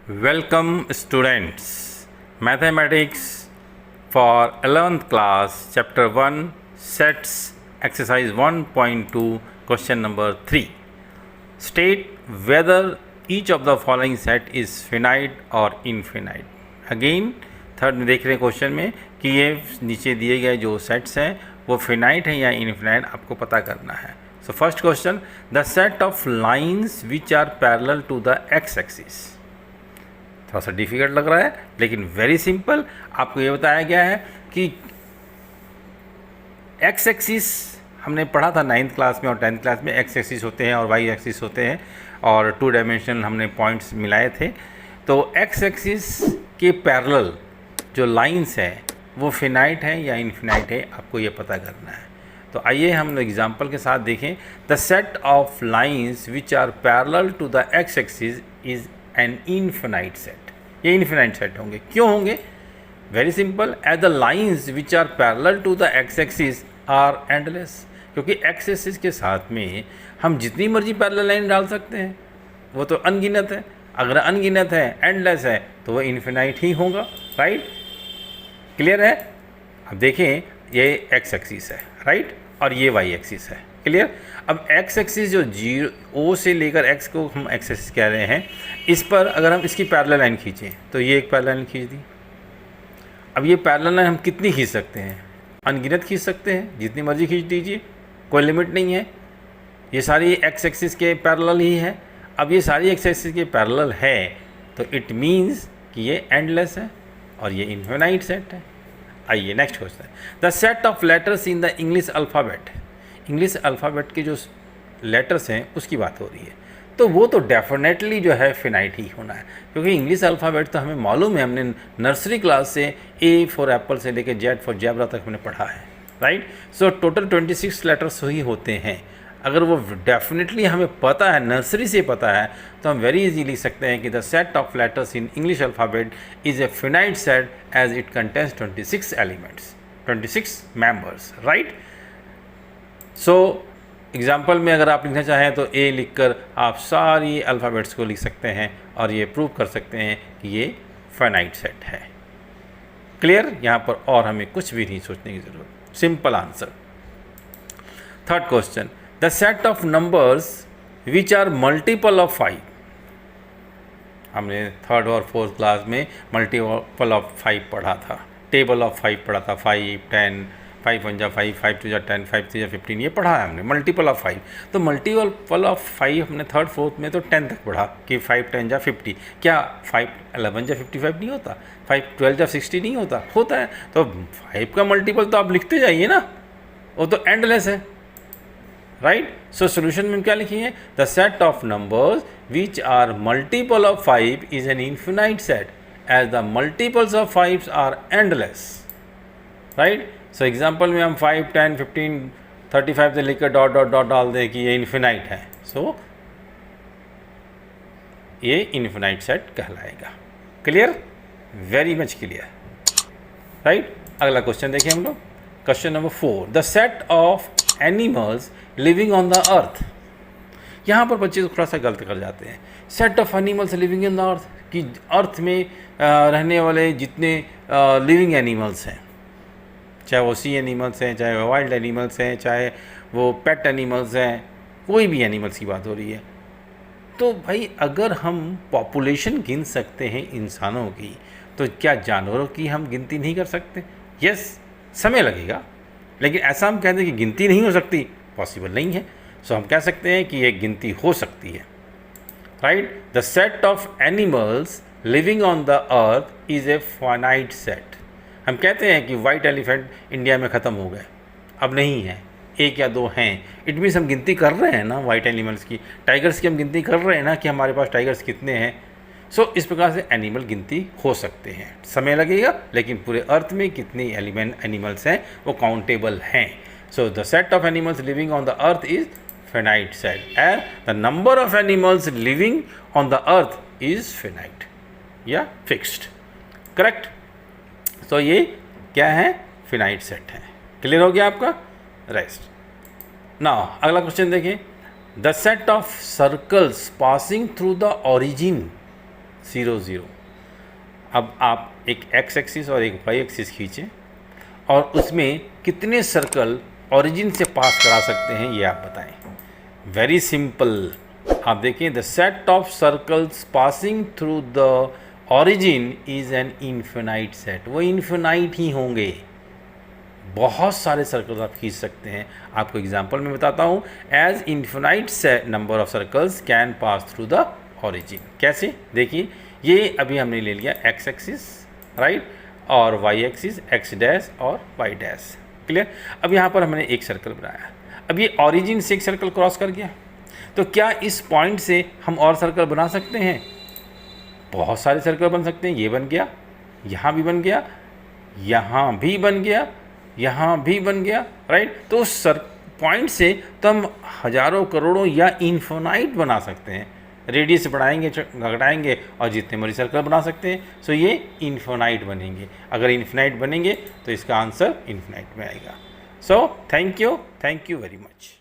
Welcome students. Mathematics for 11th class, chapter 1, sets, exercise 1.2, question number 3. State whether each of the following set is finite or infinite. Again, third में देख रहे हैं question में कि ये नीचे दिए गए जो सेट्स हैं वो फिनाइट है या इनफिनाइट, आपको पता करना है. So first question, the set of lines which are parallel to the x axis. थोड़ा सा डिफिकल्ट लग रहा है लेकिन वेरी सिंपल. आपको ये बताया गया है कि एक्स एक्सिस हमने पढ़ा था 9th क्लास में और 10th क्लास में. एक्स एक्सिस होते हैं और वाई एक्सिस होते हैं और 2 डायमेंशन हमने पॉइंट्स मिलाए थे. तो एक्स एक्सिस के पैरेलल जो लाइंस है वो फिनाइट है या इनफिनाइट है, आपको ये पता करना है. तो आइए हम लोग एग्जाम्पल के साथ देखें. The set of lines which are parallel to the x axis is an infinite set. ये इनफिनाइट सेट होंगे. क्यों होंगे? Very simple, as the lines which are parallel to the x axis are endless. क्योंकि x axis के साथ में हम जितनी मर्जी पैरेलल लाइन डाल सकते हैं, वो तो अनगिनत है. अगर अनगिनत है, एंडलेस है, तो वो इनफिनाइट ही होगा. राइट, क्लियर है? अब देखें, ये एक्स एक्सिस है, राइट, और ये वाई एक्सिस है. क्लियर? अब एक्स एक्सिस जो जीरो ओ से लेकर एक्स को हम एक्स एक्सिस कह रहे हैं, इस पर अगर हम इसकी पैरेलल लाइन खींचें तो ये एक पैरेलल लाइन खींच दी. अब ये पैरेलल लाइन हम कितनी खींच सकते हैं? अनगिनत खींच सकते हैं, जितनी मर्जी खींच दीजिए, कोई लिमिट नहीं है. ये सारी एक्स एक्सिस के पैरेलल ही है. अब ये सारी एक्स एक्सिस के पैरेलल है तो इट मीन्स कि ये एंडलेस है और ये इनफिनाइट सेट है. आइए next question. The set of letters in the English alphabet. English alphabet के जो लेटर्स हैं उसकी बात हो रही है, तो वो तो डेफिनेटली जो है फिनाइट ही होना है. क्योंकि इंग्लिश अल्फ़ाबेट तो हमें मालूम है, हमने नर्सरी क्लास से ए फॉर एप्पल से लेकर जेड फॉर जेब्रा तक हमने पढ़ा है. राइट, सो टोटल 26 लेटर्स ही होते हैं. अगर वो डेफिनेटली हमें पता है, नर्सरी से पता है, तो हम वेरी इजी लिख सकते हैं कि the set of letters in English alphabet is a finite set as it contains 26 elements, 26 members. Right, so example में अगर आप लिखना चाहें तो ए लिखकर आप सारी अल्फ़ाबेट्स को लिख सकते हैं और ये प्रूव कर सकते हैं कि ये फाइनाइट सेट है. क्लियर? यहाँ पर और हमें कुछ भी नहीं सोचने की ज़रूरत. Simple answer. Third question, the set of numbers which are multiple of 5. हमने 3rd और 4th क्लास में मल्टीपल ऑफ 5 पढ़ा था, टेबल ऑफ 5 पढ़ा था. 5, 10, 5 1 जा 5, 5 2 जा 10, 5 3 जा 15, ये पढ़ा है हमने. मल्टीपल ऑफ 5, तो मल्टीपल ऑफ 5 हमने 3rd 4th में तो 10 तक पढ़ा कि 5 10 जा 50. क्या 5 11 जा 55 नहीं होता? 5 12 जा 60 नहीं होता? होता है. तो 5 का मल्टीपल तो आप लिखते जाइए ना, वो तो एंडलेस है. राइट, सो सोल्यूशन में हम क्या लिखेंगे? The set of numbers which are multiple of 5 is an infinite set as the multiples of 5 are endless. Right, so example में हम 5 10 15 35 से लेकर डॉट डॉट डॉट डाल दें कि ये इन्फिनाइट है. सो ये इन्फिनाइट सेट कहलाएगा. Clear? Very much clear. Right, अगला क्वेश्चन देखिए हम लोग. Question number 4, the set of animals living on the earth. यहाँ पर बच्चे थोड़ा सा गलत कर जाते हैं. Set of animals living in the earth, कि अर्थ में रहने वाले जितने लिविंग एनिमल्स हैं, चाहे वो सी एनिमल्स हैं, चाहे वो वाइल्ड एनिमल्स हैं, चाहे वो पेट एनिमल्स हैं, कोई भी एनिमल्स की बात हो रही है. तो भाई अगर हम पॉपुलेशन गिन सकते हैं इंसानों की, तो क्या जानवरों की हम गिनती नहीं कर सकते? यस, समय लगेगा, लेकिन ऐसा हम कहते हैं कि गिनती नहीं हो सकती, पॉसिबल नहीं है. सो हम कह सकते हैं कि ये गिनती हो सकती है. Right, the set of animals living on the earth is a finite set. हम कहते हैं कि वाइट एलिफेंट इंडिया में ख़त्म हो गए, अब नहीं है, 1 या 2 हैं. इट मीन्स हम गिनती कर रहे हैं ना वाइट एनिमल्स की. टाइगर्स की हम गिनती कर रहे हैं ना कि हमारे पास टाइगर्स कितने हैं. सो इस प्रकार से एनिमल गिनती हो सकते हैं. समय लगेगा, लेकिन पूरे अर्थ में कितने एनिमल्स हैं वो काउंटेबल हैं. So the set of animals living on the earth is finite set and the number of animals living on the earth is finite या फिक्स्ड. करेक्ट. तो ये क्या है? फिनाइट सेट है. क्लियर हो गया आपका? रेस्ट. नाउ अगला क्वेश्चन देखें. The set of circles passing through the origin 0 0। अब आप एक एक्स एक्सिस और एक वाई एक्सिस खींचें और उसमें कितने सर्कल ओरिजिन से पास करा सकते हैं ये आप बताएं। वेरी सिंपल, आप देखें, the set of circles passing through the origin is an infinite set. वो इन्फिनाइट ही होंगे, बहुत सारे सर्कल्स आप खींच सकते हैं। आपको एग्जांपल में बताता हूँ, as infinite set number of circles can pass through the origin. कैसे, देखिए, ये अभी हमने ले लिया एक्स एक्सिस, राइट, और वाई एक्सिस, एक्स डैश और वाई डैश, क्लियर। अब यहाँ पर हमने एक सर्कल बनाया, अब ये ओरिजिन से एक सर्कल क्रॉस कर गया, तो क्या इस पॉइंट से हम और सर्कल बना सकते हैं? बहुत सारे सर्कल बन सकते हैं। ये बन गया, यहाँ भी बन गया, यहाँ भी बन गया, यहाँ भी बन गया, राइट। तो उस पॉइंट से तो हम हजारों करोड़ों या इन्फिनाइट बना सकते हैं। रेडियस बढ़ाएंगे घटाएंगे और जितने मर्जी सर्कल बना सकते हैं। सो ये इन्फिनाइट बनेंगे। अगर इन्फिनाइट बनेंगे तो इसका आंसर इन्फिनाइट में आएगा। So thank you very much.